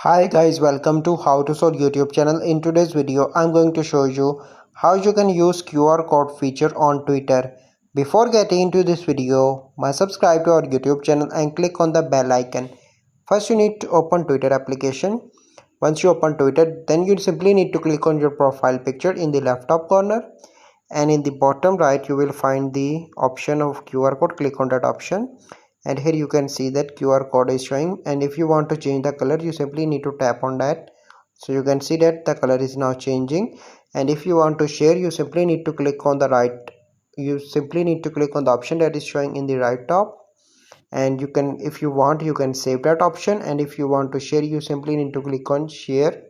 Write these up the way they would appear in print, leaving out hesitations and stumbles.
Hi guys, welcome to How to Solve YouTube channel. In today's video, I'm going to show you how you can use QR code feature on Twitter. Before getting into this video, must subscribe to our YouTube channel and click on the bell icon. First, you need to open Twitter application. Once you open Twitter, then you simply need to click on your profile picture in the left top corner, and in the bottom right you will find the option of QR code. Click on that option, and here you can see that QR code is showing, and if you want to change the color you simply need to tap on that. So you can see that the color is now changing, and if you want to share you simply need to click on the option that is showing in the right top, and you can, if you want, you can save that option, and if you want to share you simply need to click on share,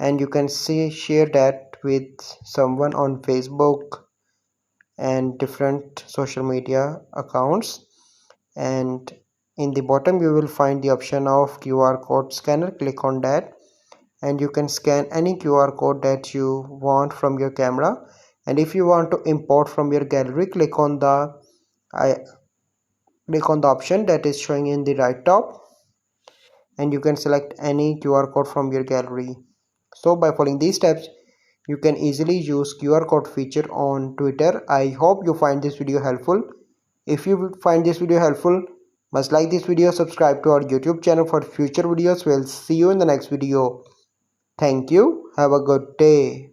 and you can see share that with someone on Facebook and different social media accounts. And in the bottom you will find the option of QR code scanner. Click on that, and you can scan any QR code that you want from your camera, and if you want to import from your gallery, click on the option that is showing in the right top, and you can select any QR code from your gallery. So by following these steps you can easily use QR code feature on Twitter. I hope you find this video helpful. If you find this video helpful, must like this video, subscribe to our YouTube channel for future videos. We'll see you in the next video. Thank you. Have a good day.